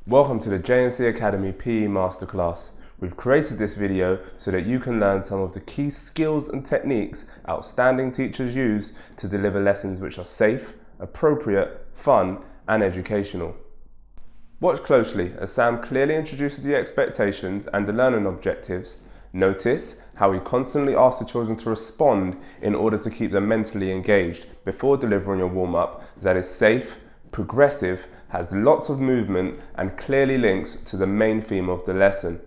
Welcome to the J&C Academy PE Masterclass. We've created this video so that you can learn some of the key skills and techniques outstanding teachers use to deliver lessons which are safe, appropriate, fun and educational. Watch closely as Sam clearly introduces the expectations and the learning objectives. Notice how he constantly asks the children to respond in order to keep them mentally engaged before delivering a warm-up that is safe, progressive, has lots of movement and clearly links to the main theme of the lesson.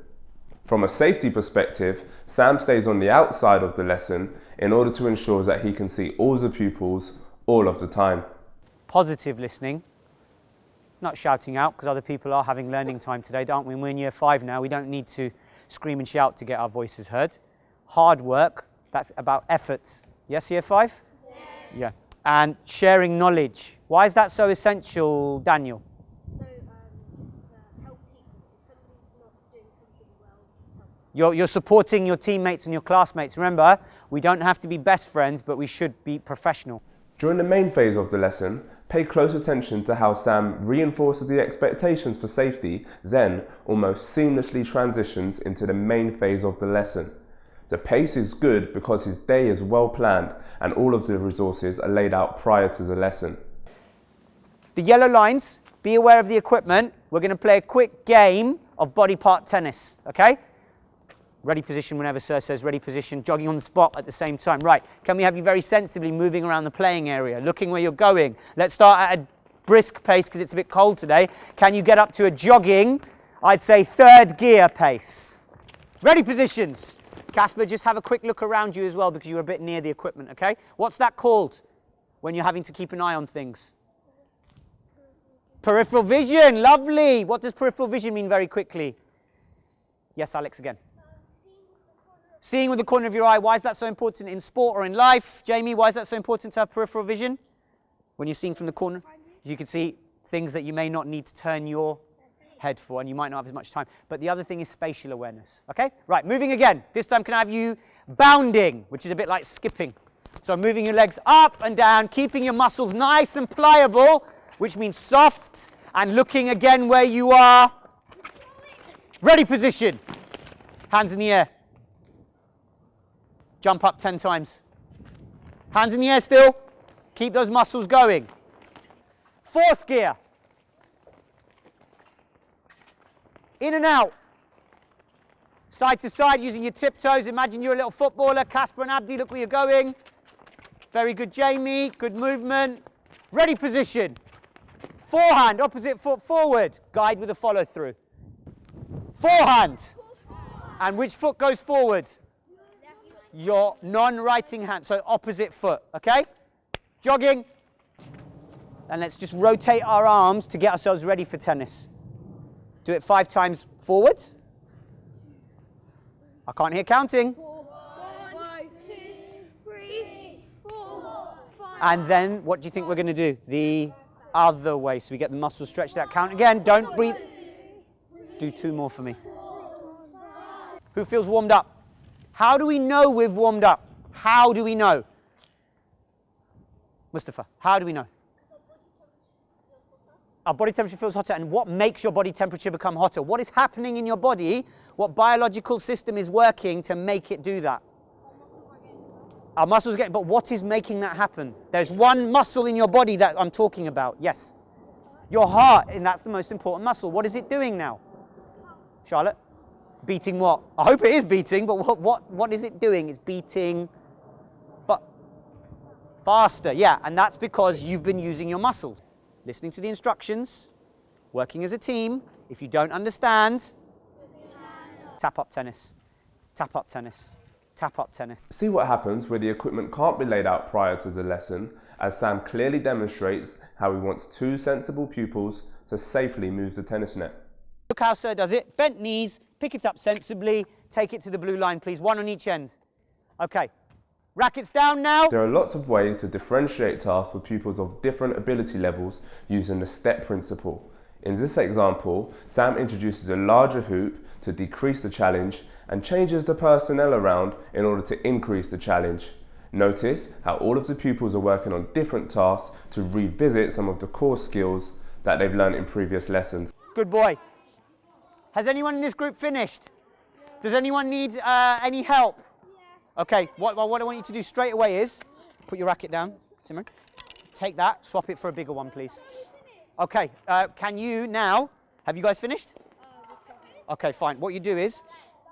From a safety perspective, Sam stays on the outside of the lesson in order to ensure that he can see all the pupils all of the time. Positive listening, not shouting out, because other people are having learning time today, don't we? We're in year 5 now, we don't need to scream and shout to get our voices heard. Hard work, that's about effort. Yes, year 5? Yes. Yeah. And sharing knowledge. Why is that so essential, Daniel? So, to help people. If somebody's not doing something well, just help. You're supporting your teammates and your classmates. Remember, we don't have to be best friends, but we should be professional. During the main phase of the lesson, pay close attention to how Sam reinforces the expectations for safety, then almost seamlessly transitions into the main phase of the lesson. The pace is good because his day is well planned and all of the resources are laid out prior to the lesson. The yellow lines, be aware of the equipment. We're going to play a quick game of body part tennis, okay? Ready position whenever Sir says ready position, jogging on the spot at the same time. Right, can we have you very sensibly moving around the playing area, looking where you're going? Let's start at a brisk pace because it's a bit cold today. Can you get up to a jogging, I'd say 3rd gear pace? Ready positions. Casper, just have a quick look around you as well because you're a bit near the equipment, okay? What's that called when you're having to keep an eye on things? Peripheral vision, lovely. What does peripheral vision mean very quickly? Yes, Alex, again. Seeing with the corner of your eye, why is that so important in sport or in life? Jamie, why is that so important to have peripheral vision? When you're seeing from the corner, you can see things that you may not need to turn your head for and you might not have as much time. But the other thing is spatial awareness, okay? Right, moving again. This time can I have you bounding, which is a bit like skipping. So moving your legs up and down, keeping your muscles nice and pliable, which means soft, and looking again where you are. Ready position. Hands in the air. Jump up 10 times. Hands in the air still. Keep those muscles going. 4th gear. In and out. Side to side using your tiptoes. Imagine you're a little footballer. Casper and Abdi, look where you're going. Very good, Jamie. Good movement. Ready position. Forehand, opposite foot forward. Guide with a follow through. Forehand. And which foot goes forward? Your non-writing hand, so opposite foot, okay? Jogging. And let's just rotate our arms to get ourselves ready for tennis. Do it 5 times forward. I can't hear counting. 1, 2, 3, 4, 5. And then, what do you think we're going to do? The other way, so we get the muscles stretched out. Count again, don't breathe. Do 2 more for me. Who feels warmed up? How do we know we've warmed up? How do we know? Mustafa, how do we know? Our body temperature feels hotter. And what makes your body temperature become hotter? What is happening in your body? What biological system is working to make it do that? Our muscles are getting, but what is making that happen? There's one muscle in your body that I'm talking about. Yes. Your heart, and that's the most important muscle. What is it doing now? Charlotte? Beating what? I hope it is beating, but what is it doing? It's beating faster. Yeah, and that's because you've been using your muscles. Listening to the instructions, working as a team. If you don't understand, tap up tennis, tap up tennis, tap up tennis. See what happens where the equipment can't be laid out prior to the lesson, as Sam clearly demonstrates how he wants 2 sensible pupils to safely move the tennis net. Look how Sir does it. Bent knees, pick it up sensibly, take it to the blue line, please. 1 on each end. Okay. Rackets down now. There are lots of ways to differentiate tasks for pupils of different ability levels using the step principle. In this example, Sam introduces a larger hoop to decrease the challenge and changes the personnel around in order to increase the challenge. Notice how all of the pupils are working on different tasks to revisit some of the core skills that they've learned in previous lessons. Good boy. Has anyone in this group finished? Does anyone need any help? Okay, what I want you to do straight away is, put your racket down, Simran. Take that, swap it for a bigger one, please. Okay, can you now, have you guys finished? Okay, fine. What you do is,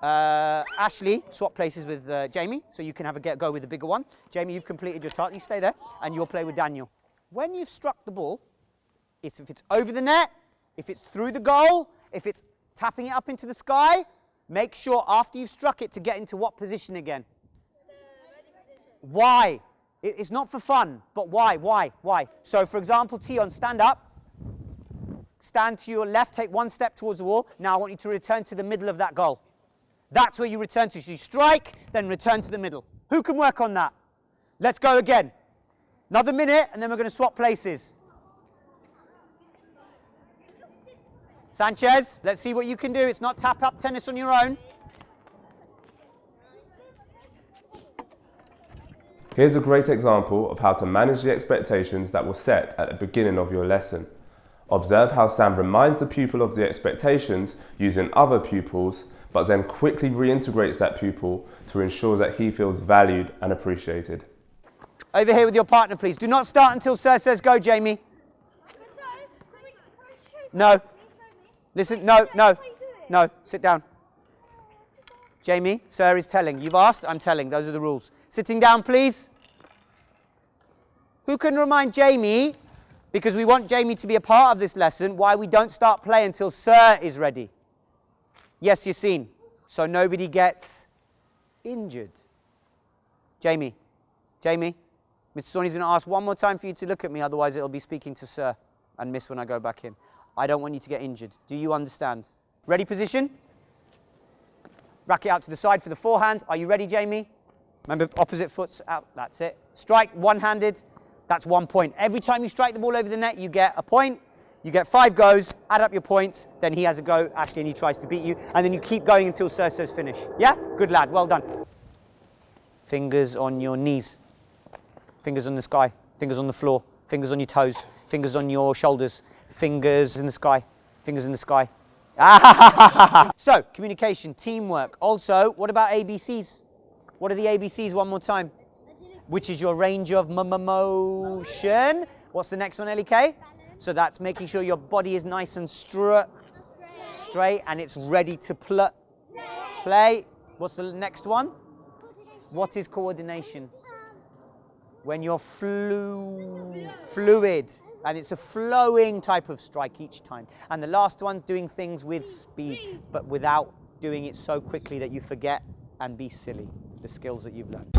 Ashley, swap places with Jamie, so you can have a go with the bigger one. Jamie, you've completed your task. You stay there, and you'll play with Daniel. When you've struck the ball, if it's over the net, if it's through the goal, if it's tapping it up into the sky, make sure after you've struck it to get into what position again? The ready position. Why? It's not for fun, but why? Why? So, for example, Tion, stand up. Stand to your left, take one step towards the wall. Now I want you to return to the middle of that goal. That's where you return to. So you strike, then return to the middle. Who can work on that? Let's go again. Another minute, and then we're going to swap places. Sanchez, let's see what you can do. It's not tap-up tennis on your own. Here's a great example of how to manage the expectations that were set at the beginning of your lesson. Observe how Sam reminds the pupil of the expectations using other pupils, but then quickly reintegrates that pupil to ensure that he feels valued and appreciated. Over here with your partner, please. Do not start until Sir says go, Jamie. No. Listen, no, sit down. Jamie, Sir is telling. You've asked, I'm telling. Those are the rules. Sitting down, please. Who can remind Jamie, because we want Jamie to be a part of this lesson, why we don't start play until Sir is ready? Yes, Yassine. So nobody gets injured. Jamie, Mr. Sawhney's going to ask one more time for you to look at me, otherwise it'll be speaking to Sir and Miss when I go back in. I don't want you to get injured. Do you understand? Ready position? Racket out to the side for the forehand. Are you ready, Jamie? Remember, opposite foot's out. That's it. Strike one-handed. That's 1 point. Every time you strike the ball over the net, you get a point. You get 5 goes. Add up your points. Then he has a go, Ashley, and he tries to beat you. And then you keep going until Sir says finish. Yeah? Good lad. Well done. Fingers on your knees. Fingers on the sky. Fingers on the floor. Fingers on your toes. Fingers on your shoulders. Fingers in the sky. Fingers in the sky. So, communication, teamwork. Also, what about ABCs? What are the ABCs one more time? Which is your range of motion. What's the next one, Ellie? So that's making sure your body is nice and straight and it's ready to play. What's the next one? What is coordination? When you're fluid. And it's a flowing type of strike each time. And the last one, doing things with speed, but without doing it so quickly that you forget and be silly. The skills that you've learned.